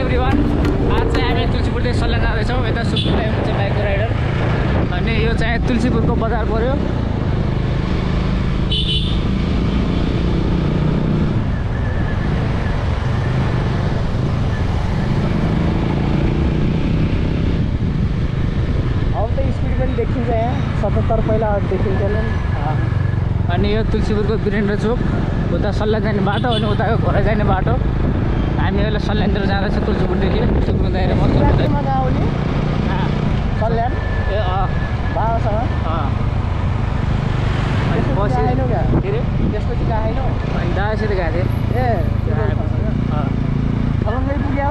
Everyone, आज चाहिँ हामी तुलसीपुरदेखि सल्लाह जाँदैछौँ। यता सुकुम्बा चाहिँ बाइक राइडर अनि यो चाहिँ तुलसीपुरको बजार पर्यो। अब त स्पिड पनि देखिन्छ यहाँ 77 पहिला देखिन्छ नि। अनि यो तुलसीपुरको वीरेन्द्र चोक उता सल्लाह जाने बाटो अनि उताको घर जाने बाटो। हामी अहिले सल्यानतिर जाँदैछौँ तुलसीपुरदेखि सुकुम्बा दाइरे मजा आउने सल्यान ए बाबासँग अनि बसेन क्या के अरे त्यसपछि गएनौ अनि दाइसित गएको थिएँ ए खलङ्गै पुग्यो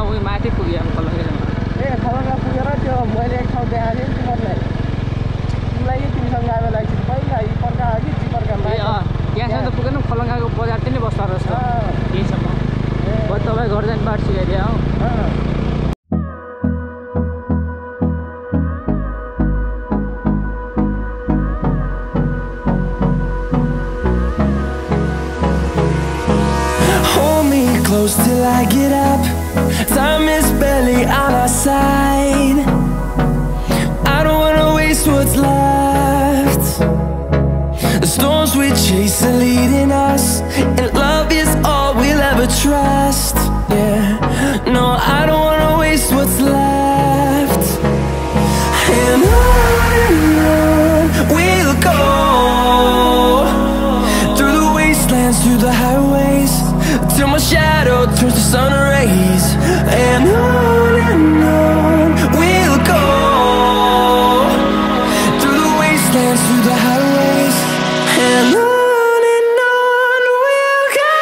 उयो माथि पुग्यो अब खलङ्गैसम्म। ए खलङ्गा पुगेर त्यो मैले एक ठाउँ देखाएको थिएँ तिमीहरूलाई तिमीलाई कि तिमीसँग गएको लागि पहिला यी पर्का कि चिपर्कामा त्यहाँसम्म त पुगेन खलङ्गाको बजार चाहिँ बस्दा रहेछ त्यहीसम्म। तपाईँ घर जाने बाटो सिकाइदियो हौ। Close till I get up. Time is barely on our side. I don't wanna waste what's left. The storms we chase are leading us, and love is all we'll ever trust. Yeah, no, I don't wanna waste what's left. And on we'll go, through the wastelands, through the highways, till my shadow turns to sun rays. And on we'll go, through the wastelands, through the highways. And on we'll go.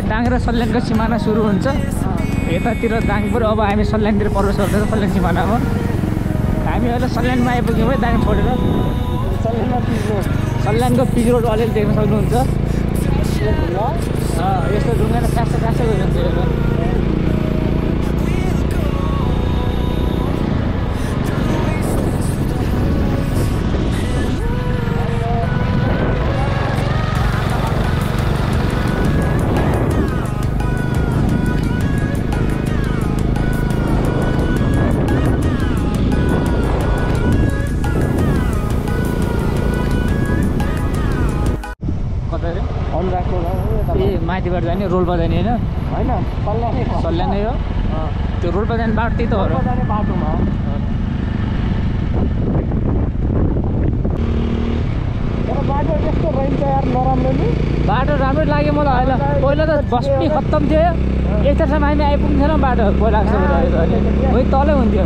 Dang र सल्यानको सिमाना सुरु हुन्छ यतातिर दाङपुर। अब हामी सल्यानतिर प्रवेश गर्दैछौँ सल्यान सिमानामा। हामी अहिले सल्यानमा आइपुग्यौँ है दाङ छोडेर। सल्यानको पिच रोड अलिअलि देख्न सक्नुहुन्छ। यस्तो ढुङ्गा काँसो काँसो गइरहन्छ यो। माथिबाट जाने रोल्पा जाने होइन सल्यानै हो त्यो रोल्पा जाने बाटो त्यही त हो बाटोमा बाटो यस्तो रहन्छ यार नराम्रो नि। बाटो राम्रो लाग्यो मलाई होइन। पहिला त बस पनि खत्तम थियो यतासम्म हामी आइपुग्थेन बाटो पहिला वही तलै हुन्थ्यो।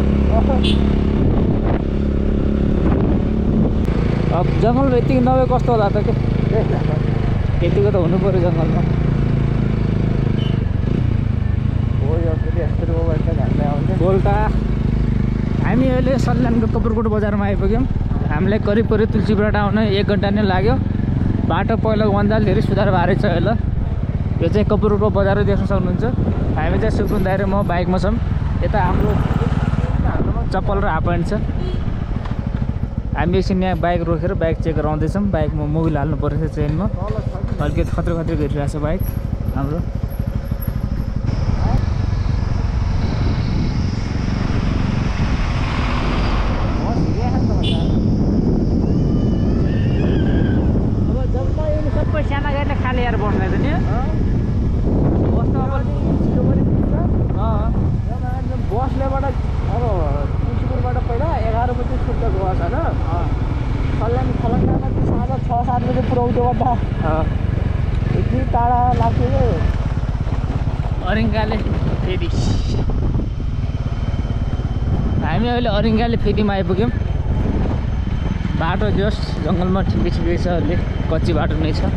अब जङ्गल यतिको नभए कस्तो होला त के यतिको त हुनु पऱ्यो जङ्गलमा। बोल्टा हामी अहिले सल्यानको कपुरकोट बजारमा आइपुग्यौँ। हामीलाई करिब तुलसीपुरबाट आउन 1 घन्टा नै लाग्यो। बाटो पहिला भन्दा धेरै सुधार भएर छ अहिले। यो चाहिँ कपुरकोट बजार देख्न सक्नुहुन्छ। हामी चाहिँ सुकुम्बा दाइरे म बाइकमा छौँ। यता हाम्रो चप्पल र हाफ प्यान्ट छ। हामी एकछिन यहाँ बाइक रोकेर बाइक चेक गराउँदैछौँ। बाइकमा मोबिल हाल्नु परेको छ चेनमा। अलिकति खतरा गरिरहेको छ बाइक हाम्रो। बसलेबाट अब तुलसीपुरबाट पहिला 11 बजी छुट्दा गएको छ होइन। खलङ्गामा चाहिँ साँझ 6-7 बजे पुऱ्याउँथ्यो बट्टा यति टाढा लाग्थ्यो कि अरिङ्गाले फेरि हामी अहिले अरिङ्गाले फेदीमा आइपुग्यौँ। बाटो जस्ट जङ्गलमा ठिकै ठिकै छ, अहिले कच्ची बाटो नै छ।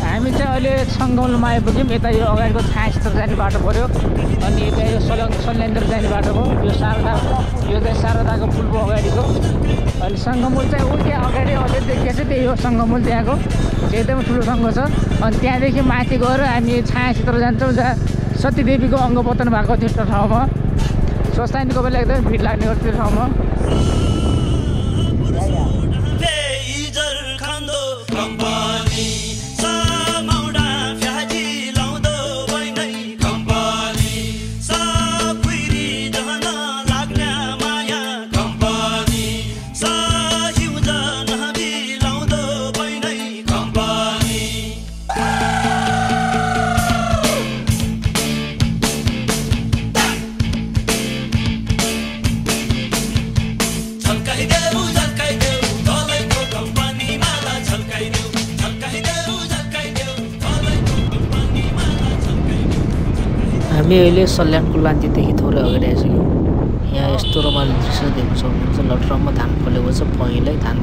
हामी चाहिँ अहिले सङ्गममा आइपुग्यौँ। यता यो अगाडिको छायास्तर जाने बाटो पऱ्यो, अनि यता यो सल्यान्द्र जाने बाटो भयो। यो चाहिँ शारदाको पुल भयो अगाडिको। अहिले सङ्गमुल चाहिँ ऊ त्यहाँ अगाडि अझै देखिएको छ, त्यही हो सङ्गमुल त्यहाँको। एकदमै ठुलो सङ्घ छ। अनि त्यहाँदेखि माथि गएर हामी छायास्तर जान्छौँ, जहाँ सतीदेवीको अङ्गपतन भएको थियो त्यो ठाउँमा। स्वस्थानीको बेला एकदमै भिड लाग्ने गर्थ्यो त्यो ठाउँमा। हामी अहिले सल्यानको लान्तीदेखि थोरै अगाडि आइसक्यौँ। यहाँ यस्तो रमाइलो दृश्य देख्न सक्नुहुन्छ। लटरममा धान फलेको छ, पहेँलै धान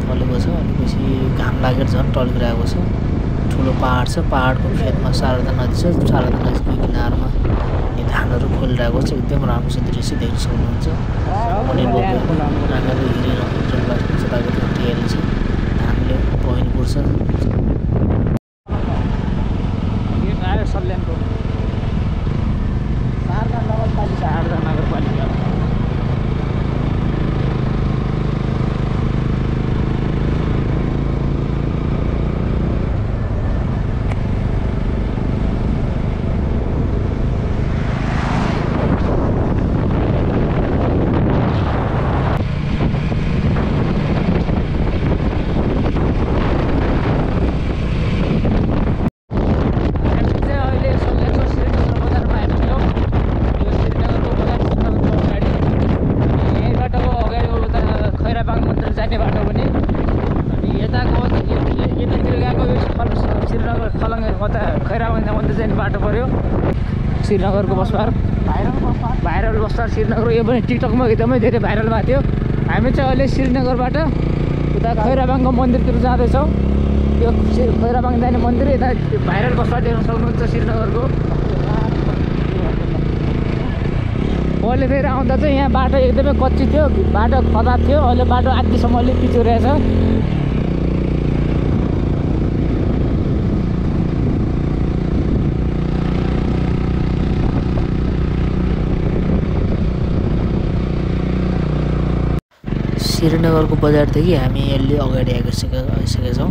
फलेको छ। अलिपछि घाम लागेर झन् टल्किरहेको छ। ठुलो पाहाड छ, पाहाडको फेदमा शारदा नदी छ। शारदा नदीको किनारमा यो धानहरू फलिरहेको छ। एकदम राम्रो दृश्य देख्न सक्नुहुन्छ। अनि धानहरू हिँडिरहेको छ, धानले पहेँलो पर्छ। सल्यानको शारदा नगरपालिका। श्रीनगरको bus park viral bus park Srinagar. यो पनि टिकटकमा एकदमै धेरै भाइरल भएको थियो। हामी चाहिँ अहिले श्रीनगरबाट उता खैराबाङको मन्दिरतिर जाँदैछौँ। यो खैराबाङ जाने मन्दिर यता भाइरल बस पार्क देख्न सक्नुहुन्छ श्रीनगरको। अहिले फेरि आउँदा चाहिँ यहाँ बाटो एकदमै कच्ची थियो, बाटो खराब थियो। अहिले बाटो आधीसम्म अलिक पिचो रहेछ। श्रीनगरको बजारदेखि हामी अहिले अगाडि आइसकेका छौँ।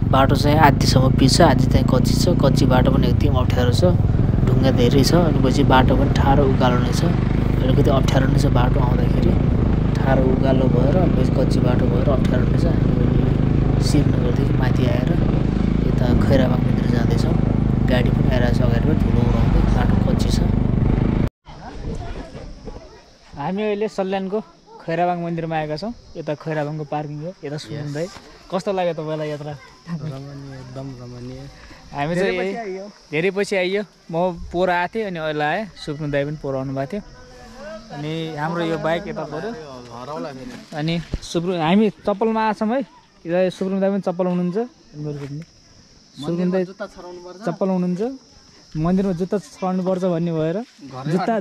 बाटो चाहिँ आधीसम्म पिच छ, आधी चाहिँ कच्ची छ। कच्ची बाटो पनि एकदम अप्ठ्यारो छ, ढुङ्गा धेरै छ। अनि पछि बाटो पनि ठाडो उकालो नै छ, अलिकति अप्ठ्यारो नै छ बाटो आउँदाखेरि। ठाडो उकालो भएर पछि कच्ची बाटो भएर अप्ठ्यारो नै छ। हामी श्रीनगरदेखि माथि आएर यता खैराबाङ मन्दिर जाँदैछौँ। गाडी पनि आइरहेको छ अगाडिबाट, धुलो उडाउँदै। बाटो कच्ची छ। हामी अहिले सल्यानको खैराबाङ मन्दिरमा आएका छौँ। यता खैराबाङको पार्किङ हो। यता सुन्दै कस्तो लाग्यो तपाईँलाई यात्रा? एकदम रमणीय। हामी चाहिँ धेरै पछि आइयो। म पोहोर आएको थिएँ, अनि अहिले आएँ। सुक्नु दाइ पनि पोहोर आउनु भएको थियो। अनि हाम्रो यो बाइक यता पऱ्यो। अनि हामी चप्पलमा आएछौँ है। यता सुक्नु दाइ पनि चप्पल हुनुहुन्छ, सुक्नु दाइ चप्पल हुनुहुन्छ। मन्दिरमा जुत्ता चढ्नुपर्छ भन्ने भएर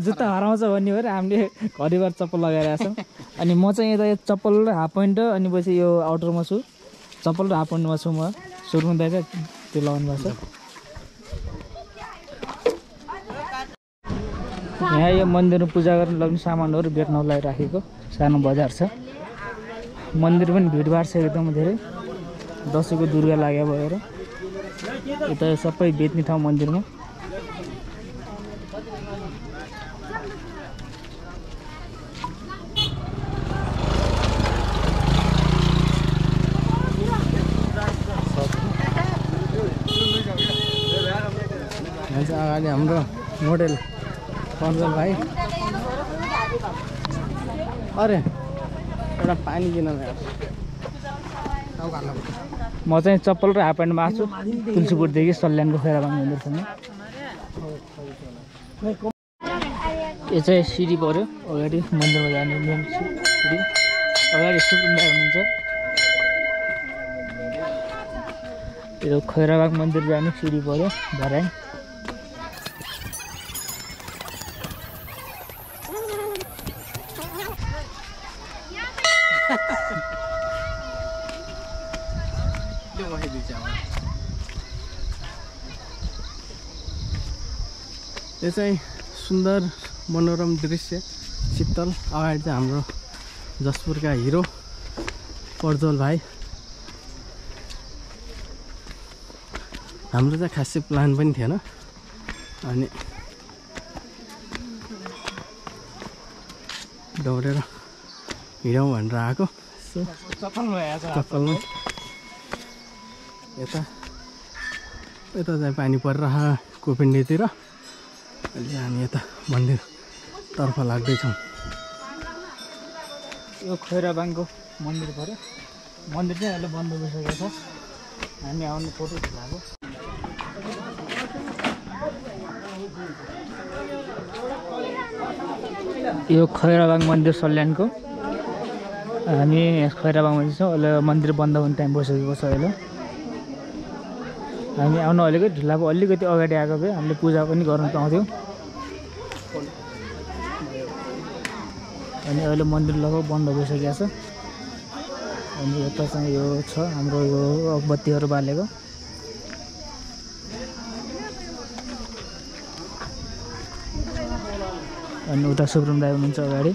जुत्ता हराउँछ भन्ने भएर हामीले घरिबार चप्पल लगाइरहेको छौँ। अनि म चाहिँ यता चप्पल र हाफ प्यान्ट अनि पछि यो आउटरमा छु, चप्पल र हाफ प्यान्टमा छु म। सुरुङ दाइ चाहिँ त्यो लगाउनु भएको छ। यहाँ यो मन्दिरमा पूजा गर्न लाग्ने सामानहरू बेच्नलाई राखेको सानो बजार छ। मन्दिर पनि भिडभाड छ एकदम धेरै, दसैँको दुर्गा लाग्यो भएर यता सबै बेच्ने ठाउँ मन्दिरमा। अगाडि हाम्रो मोडेल पर्जल भाइ। अरे एउटा पानी किन म चाहिँ चप्पल र हाफ प्यान्टमा आएको छु तुलसीपुरदेखि सल्यानको खैराबाङ मन्दिरसम्म। यो चाहिँ सिडी पऱ्यो अगाडि मन्दिरमा जाने मेन सिडी। अगाडि सुब्रम दाइ हुनुहुन्छ। यो खैराबाङ मन्दिर जाने सिडी पऱ्यो भराइ। यो चाहिँ सुन्दर मनोरम दृश्य शीतल। अगाडि चाहिँ हाम्रो जसपुरका हिरो पर्जल भाइ। हाम्रो चाहिँ खासै प्लान पनि थिएन, अनि दौडेर हिँडौँ भनेर आएको। चप्पलमा यता चाहिँ पानी परिरहेको कोपिन्डीतिर। अहिले हामी यता मन्दिरतर्फ लाग्दैछौँ। यो खैराबाङको मन्दिर पऱ्यो। मन्दिर चाहिँ अहिले बन्द भइसकेको छ। हामी आउने फोटो खिचाएको। यो खैराबाङ मन्दिर सल्यानको। हामी खैराबाङमा छौँ। अहिले मन्दिर बन्द हुने टाइम भइसकेको छ। अहिले हामी आउनु अलिकति ढिला भयो, अलिकति अगाडि आएको भए हामीले पूजा पनि गर्न पाउँथ्यौँ। अनि अहिले मन्दिर लगभग बन्द भइसकेको छ। अनि यता चाहिँ यो छ हाम्रो यो अगबत्तीहरू बालेको। अनि उता सुब्रम दाइ हुनुहुन्छ अगाडि।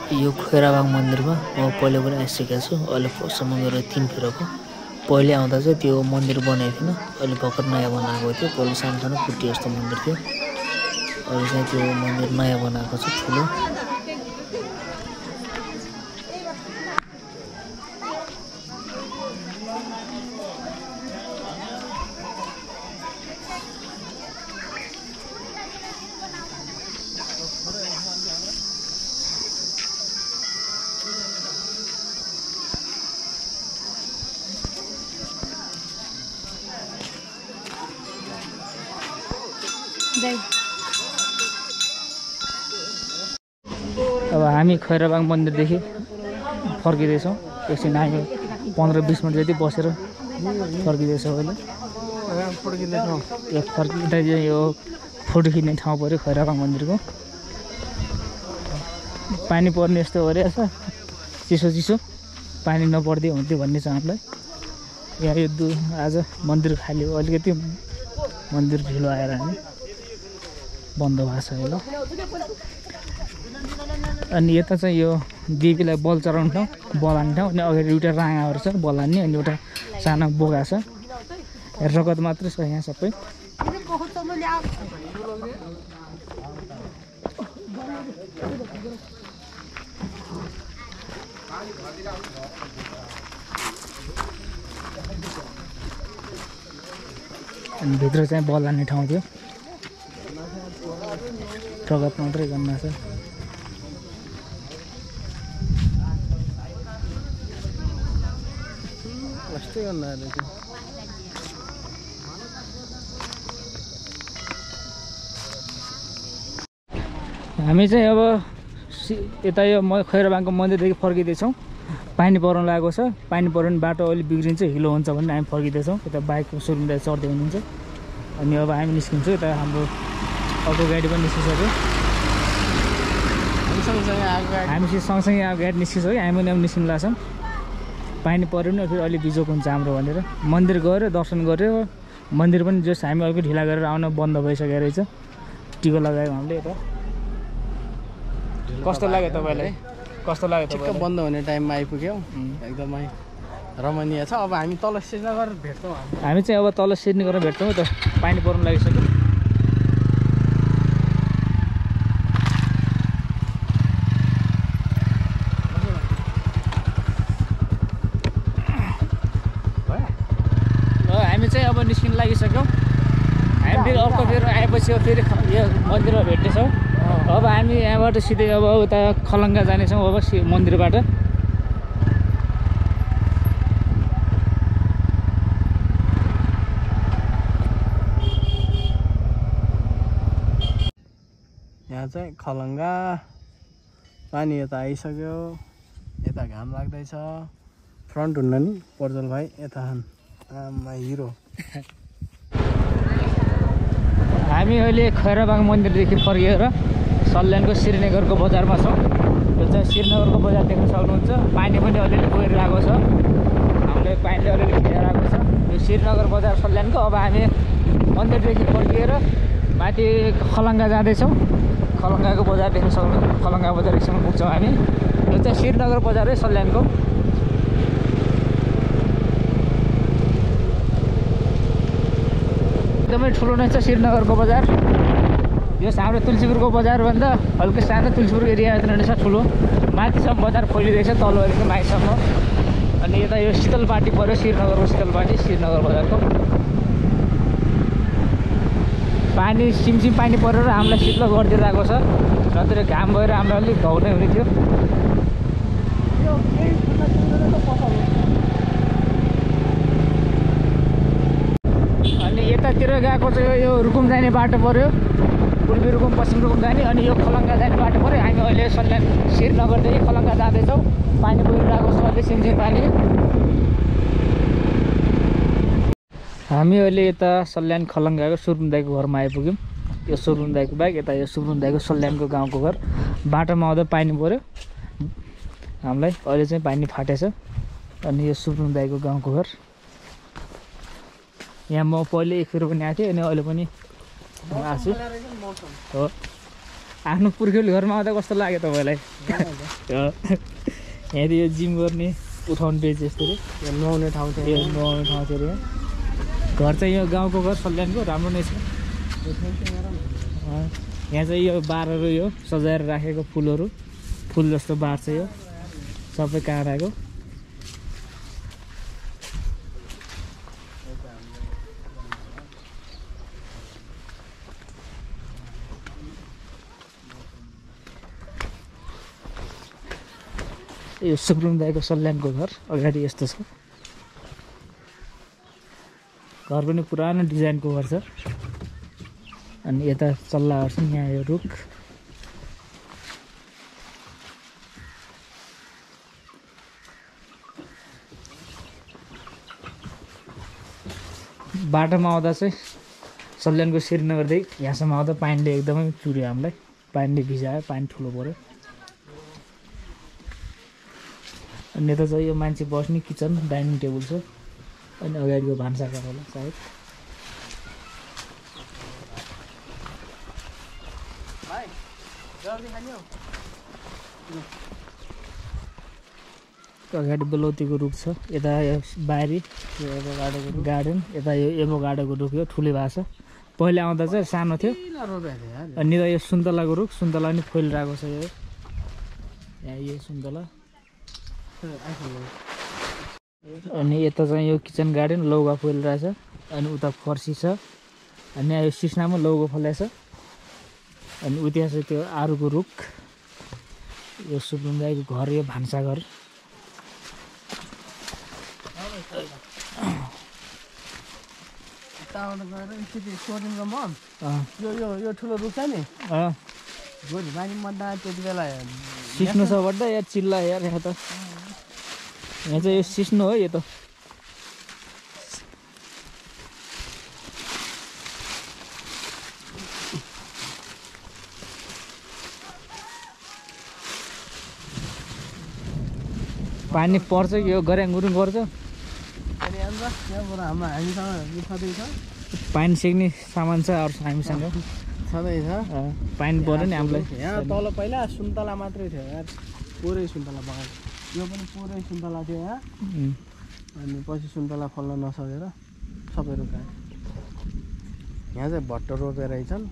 यो खैराबाङ मन्दिरमा म पहिले पनि आइसकेको छु। अहिले फर्स्टसम्म गएर 3 फेरको। पहिले आउँदा चाहिँ त्यो मन्दिर बनाएको थिएन, अहिले भर्खर नयाँ बनाएको थियो। पहिले सानो सानो कुटी जस्तो मन्दिर थियो, अहिले चाहिँ त्यो मन्दिर नयाँ बनाएको छ ठुलो। अब हामी खैराबाङ मन्दिरदेखि फर्किँदैछौँ। एकछिन हामी 15-20 मिनट जति बसेर फर्किँदैछौँ। अहिले फर्किँदा यो फोटो खिच्ने ठाउँ पऱ्यो खैराबाङ मन्दिरको। पानी पर्ने यस्तो भइरहेछ, चिसो चिसो। पानी नपर्दै हुन्थ्यो भन्ने छ हामीलाई। यहाँ यो आज मन्दिर खाली हो, अलिकति मन्दिर ढिलो आएर हामी बन्द भएको छ अहिले। अनि यता चाहिँ यो देवीलाई बल चढाउने ठाउँ, बल हान्ने ठाउँ। अनि अगाडि एउटा राँगाहरू छ बल हान्ने, अनि एउटा सानो बोगा छ। रगत मात्रै छ यहाँ सबै। अनि भित्र चाहिँ बल हान्ने ठाउँ थियो, रगत मात्रै गन्ना छ। कस्तै गर्नु आएर चाहिँ हामी चाहिँ अब यता यो खैराबाङको मन्दिरदेखि फर्किँदैछौँ। पानी पर्न लागेको छ। पानी पऱ्यो भने बाटो अलिक बिग्रिन्छ, हिलो हुन्छ भने हामी फर्किँदैछौँ। यता बाइकको सुरुमा चढ्दै हुनुहुन्छ। अनि अब हामी निस्किन्छौँ। यता हाम्रो अर्को गाडी पनि निस्किसक्यो। हामी सँगसँगै अब गाडी निस्किसक्यो। हामी पनि अब निस्किनु लाग्छौँ। पानी पऱ्यो भने फेरि अलिक बिजोक हुन्छ हाम्रो भनेर मन्दिर गयो, दर्शन गऱ्यो। मन्दिर पनि जस हामी अलिक ढिला गरेर आउन बन्द भइसकेको रहेछ। टिको लगायो हामीले। यता कस्तो लाग्यो तपाईँलाई? कस्तो लाग्यो? ठिक्क बन्द हुने टाइममा आइपुग्यौँ। एकदमै रमणीय छ। अब हामी तल श्रीनगर भेट्छौँ। हामी चाहिँ अब तल श्रीनगर भेट्छौँ। त पानी पर्न लागिसक्यो। हामी चाहिँ अब निस्किन लागिसक्यौँ। हामी फेरि अर्को फेरि आएपछि फेरि यो मन्दिरमा भेट्नेछौँ। अब हामी यहाँबाट सिधै अब उता खलङ्गा जानेछौँ। अब मन्दिरबाट यहाँ चाहिँ खलङ्गा पानी यता आइसक्यो। यता घाम लाग्दैछ। फ्रन्ट हुन्न नि पर्जल भाइ यता आमा हिरो। हामी अहिले खैराबाङ मन्दिरदेखि फर्किएर सल्यानको श्रीनगरको बजारमा छौँ। यो चाहिँ श्रीनगरको बजार देख्न सक्नुहुन्छ। पानी पनि अलिअलि गइरहेको छ। हामीले पानीले अलिअलि खिराइरहेको छ। यो श्रीनगर बजार सल्यानको। अब हामी मन्दिरदेखि फर्किएर माथि खलङ्गा जाँदैछौँ। खलङ्गाको बजार देख्न सक्नुहुन्छ। खलङ्गा बजारसम्म पुग्छौँ हामी। यो चाहिँ श्रीनगर बजार है सल्यानको। एकदमै ठुलो नै छ श्रीनगरको बजार। यो हाम्रो तुलसीपुरको बजारभन्दा हल्का सानो तुलसीपुर एरिया रहेछ ठुलो। माथिसम्म बजार खोलिरहेछ तलदेखि माथिसम्म। अनि यता यो शीतलपाटी पऱ्यो श्रीनगरको शीतलपाटी श्रीनगर बजारको। पानी सिमसिम पानी परेर हामीलाई शीतल गरिदिइरहेको छ। नत्र घाम भएर हामीलाई अलिक घाउ नै हुने थियो। अनि यतातिर गएको चाहिँ यो रुकुम जाने बाटो पऱ्यो। पूर्वी रुकुम पश्चिम रुकुम जाने। अनि यो खलङ्गा जाने बाटो पऱ्यो। हामी अहिले सल्यान श्रीनगरदेखि खलङ्गा जाँदैछौँ। पानी परिरहेको छ अहिले सिमसिम पानी। हामी अहिले यता सल्यान खलङ्गाको सुरुम दाइको घरमा आइपुग्यौँ। यो सुरुम दाइको बाइक यता यो सुरुम दाइको सल्यानको गाउँको घर। बाटोमा आउँदा पानी पऱ्यो हामीलाई। अहिले चाहिँ पानी फाटेछ। अनि यो सुरुम दाइको गाउँको घर। यहाँ म पहिले एकखेर पनि आएको थिएँ। अनि अहिले पनि आएको छु। हो आफ्नो पुर्ख्यौली घरमा आउँदा कस्तो लाग्यो तपाईँलाई? यहाँ यो जिम गर्ने उठाउने पेज यस्तो रे नुहाउने ठाउँ थियो। यो नुहाउने ठाउँ थियो अरे। घर चाहिँ यो गाउँको घर सल्यानको राम्रो नै छ। यहाँ चाहिँ यो बारहरू यो सजाएर राखेको फुलहरू फुल जस्तो बार छ। यो सबै काँडाको। यो सुब्रुङ दाइको सल्यानको घर अगाडि यस्तो छ। घर पनि पुरानो डिजाइनको घर छ। अनि यता चल्लाहरू छन्। यहाँ यो रुख बाटोमा आउँदा चाहिँ सल्यानको श्रीनगरदेखि यहाँसम्म आउँदा पानीले एकदमै चुर्यो हामीलाई। पानीले भिजायो। पानी ठुलो पऱ्यो। अनि यता चाहिँ यो मान्छे बस्ने किचन डाइनिङ टेबल छ। अनि अगाडिको भान्साघर होला सायद। अगाडि बेलौतीको रुख छ। यता यो बारी यो एभोकाडोको गार्डन। यता यो एभोकाडोको रुख यो ठुलै भएको छ। पहिला आउँदा चाहिँ सानो थियो। अनि यो सुन्तलाको रुख सुन्तला पनि फुलिरहेको छ। यो यहाँ यो सुन्तला। अनि यता चाहिँ यो किचन गार्डन लौका फुलिरहेछ। अनि उता फर्सी छ। अनि यो सिस्नामा लौका फलेछ। अनि उता चाहिँ त्यो आरुको रुख। यो सुब्रुङ दाइको घर यो भान्साघर। यो ठुलो रुख छ नि गोरु बानी मड्दा त्यति बेला सिस्नो छ बड्डा यार चिल्ला यार यहाँ त यहाँ चाहिँ यो सिस्नो हो यो त पानी पर्छ कि यो गऱ्याङ गुरुङ गर्छ अनि अन्त त्यहाँबाट हामीसँग छँदैछ पानी सेक्ने सामान छ अरू हामीसँग छँदैछ पानी पर्यो नि हामीलाई यहाँ तल पहिला सुन्तला मात्रै थियो यार पुरै सुन्तला बगान यो पनि पुरै सुन्तला थियो यहाँ अनि पछि सुन्तला फल्न नसकेर सबै रोकायो यहाँ चाहिँ भट्ट रोपेर रहेछन्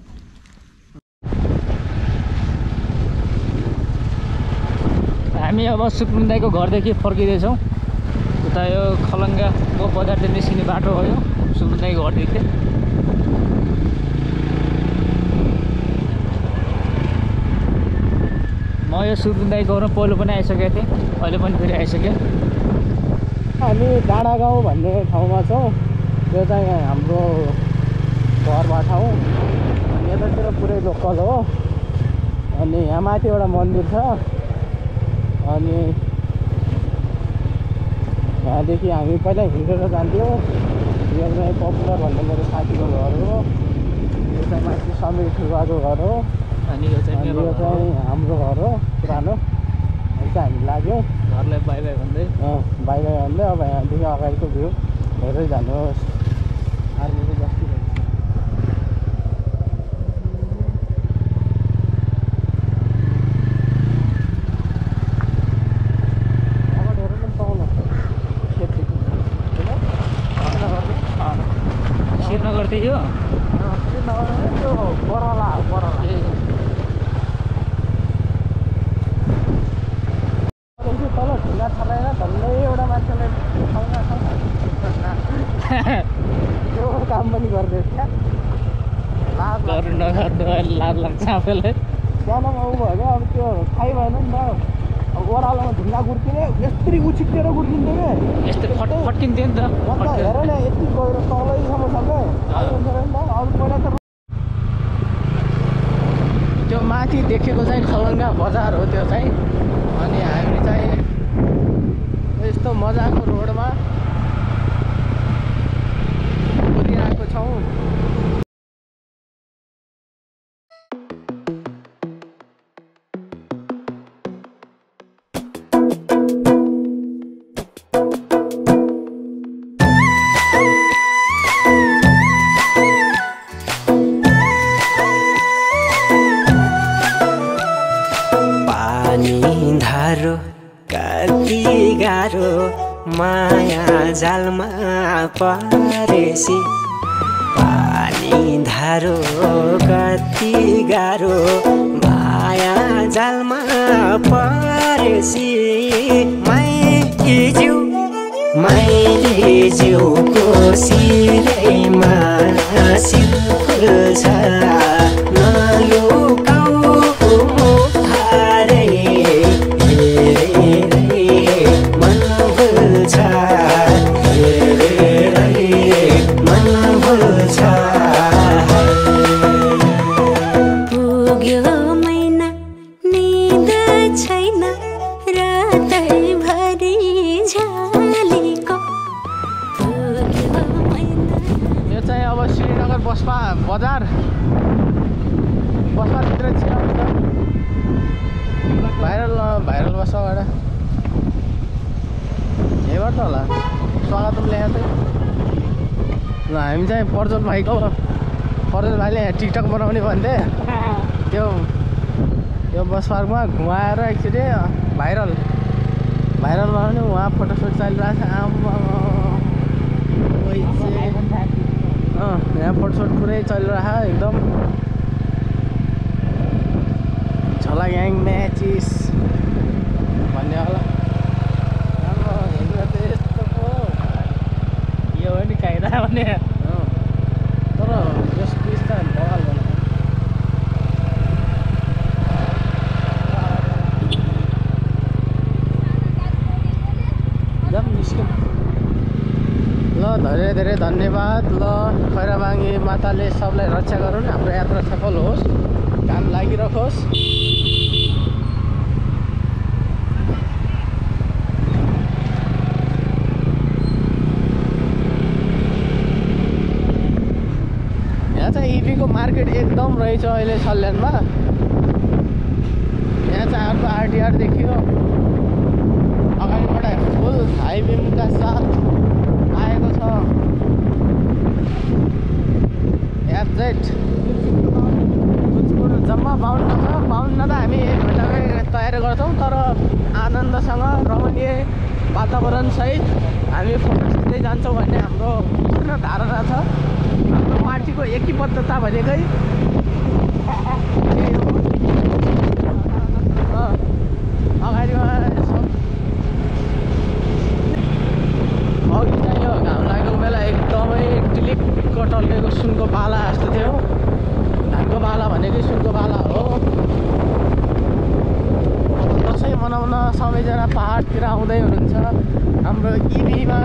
हामी अब सुकुम दाइको घरदेखि फर्किँदैछौँ उता यो खलङ्गा बजारदेखि निस्किने बाटो हो यो सुकुम दाइको घरदेखि म यो सुकुम दाइको घरमा पहिलो पनि आइसकेको थिएँ अहिले पनि फेरि आइसकेँ हामी डाँडा गाउँ भन्ने ठाउँमा छौँ त्यो चाहिँ हाम्रो घरबाट हो अनि यतातिर पुरै लोकल हो अनि यहाँ माथि एउटा मन्दिर छ अनि यहाँदेखि हामी पहिला हिँडेर जान्थ्यौँ यो चाहिँ पपुलर भन्ने मेरो साथीको घर हो यो चाहिँ माथि समीर ठुवाको घर हो अनि यो चाहिँ यो चाहिँ हाम्रो घर हो पुरानो अनि चाहिँ हामी लाग्यौँ घरलाई बाई बाई भन्दै बाई बाई भन्दै अब यहाँदेखि अगाडिको भ्यू हेर्दै जानुहोस् आर्मीको बस्ती श्रीनगर थियो यो त्यो बरला तल ढुङ्गा छलाएर झन्डै एउटा मान्छेलाई त्यो काम पनि गर्दैछ क्या गर्नु नगर्नु अहिले लाज लाग्छ आफैलाई सानोमा उ भयो अब त्यो थाहै भएन नि त अब ओह्रालोमा ढुङ्गा गुर्किने यस्तरी उछिटेर गुर्किन्थ्यो क्या यस्तो फट्किन्थ्यो नि त अन्त हेर न यति गएर तलैसम्म सबै अब पहिला त त्यो माथि देखेको चाहिँ खलङ्गा बजार हो त्यो चाहिँ अनि हामी चाहिँ यस्तो मजाको रोडमा कुदिरहेको छौँ कति गाह्रो माया जालमा परेसी पानी धारो कति गाह्रो माया जालमा परेसी मैले जिउको सिरैमा सिर फुल्छ नलुकाऊ मुहारै मन भुल्छ पुग्यो महिना निद छैन रातैभरि झ्यालेको पुग्यो महिना यो चाहिँ अब श्रीनगर बसपा बजारभित्र छिराउँछ भाइरल बसबाट यहीबाट होला स्वागतम ल्याएको थियो ल हामी चाहिँ प्रज्वल भाइले यहाँ टिकटक बनाउने भन्थे त्यो बस पार्कमा घुमाएर एकचोटि भाइरल बनाउने उहाँ फोटोसुट चलिरहेको छ यहाँ फोटोसुट पुरै चलिरहेको एकदम झोला ग्याङ म्याचिस भन्ने होला यो हो नि काइदा भने तर यस पिस त बगाल जाम निस्क्यौँ ल धेरै धन्यवाद ल खैराबाङ्गी माताले सबलाई रक्षा गरून् हाम्रो यात्रा सफल होस् काम लागिरहोस् छु अहिले सल्यानमा। यहाँ चाहिँ अर्को आरटिआर देखियो, अगाडिबाट फुल हाई बिमका साथ आएको छ एफजेड। जम्मा 52 छ। 52 त हामी 1 घन्टाकै तयारी गर्छौँ, तर आनन्दसँग रमणीय वातावरणसहित हामी फोटो खिच्दै जान्छौँ भन्ने हाम्रो पूर्ण धारणा छ। हाम्रो पार्टीको एकीबद्धता भनेकै अगाडिमा अघि चाहिँ यो घाम लागेको बेला एकदमै टिलिक्क टल्केको सुनको बाला जस्तो थियो। धानको बाला भनेकै सुनको बाला हो। दसैँ मनाउन सबैजना पहाडतिर आउँदै हुनुहुन्छ। हाम्रो इभीमा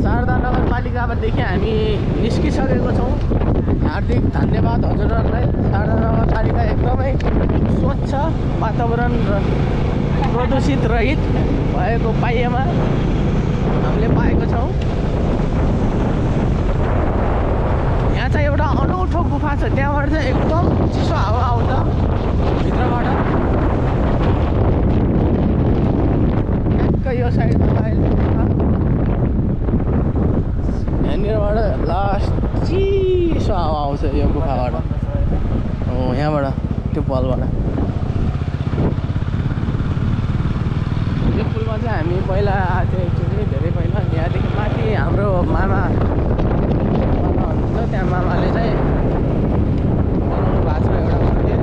शारदा नगरपालिकादेखि हामी निस्किसकेको छौँ। हार्दिक धन्यवाद हजुरहरूलाई। शारदा नगरपालिका एकदमै स्वच्छ वातावरण र प्रदूषित रहित भएको पाइएमा हामीले पाएको छौँ। यहाँ चाहिँ एउटा अनौठो गुफा छ, त्यहाँबाट चाहिँ एकदम चिसो हावा आउँछ भित्रबाट। ठ्याक्कै यो साइडमा यहाँनिरबाट लास्ट चिसो हावा आउँछ यो गुफाबाट। हो यहाँबाट त्यो पलबाट। यो पुलमा चाहिँ हामी पहिला आएको थियो एक्चुअली, धेरै पहिला। यहाँदेखि माथि हाम्रो मामा हुनुहुन्छ, त्यहाँ मामाले चाहिँ बनाउनु भएको छ एउटा मन्दिर।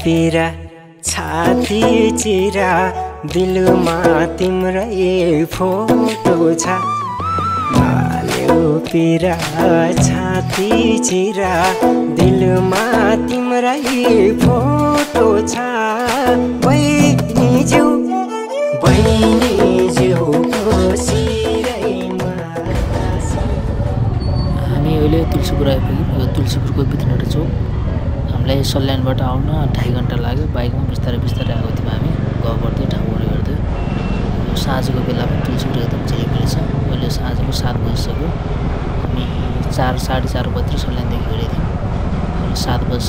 पिरा छाती चिरा दिलमा तिम्रै फोटो छ। नाल्यो पिरा छाती चिरा दिलमा तिम्रै फोटो छ। बहिनी ज्यूको सिरैमा। हामी अहिले तुलसीपुर आइपुग्यौँ। यो तुलसीपुरको बिथनटा चौक। हामीलाई सल्यानबाट आउन 2.5 घन्टा लाग्यो। बाइकमा बिस्तारै बिस्तारै आएको थियौँ हामी, गफ गर्दै ठाउँहरू हेर्दै। यो साँझको बेलामा तुलसीपुर एकदम झिलिमिली छ। अहिले साँझको 7 बजिसक्यो। हामी 4 साढे 4 बजेर सल्यानदेखि हिँडेको थियौँ। अहिले 7 बजी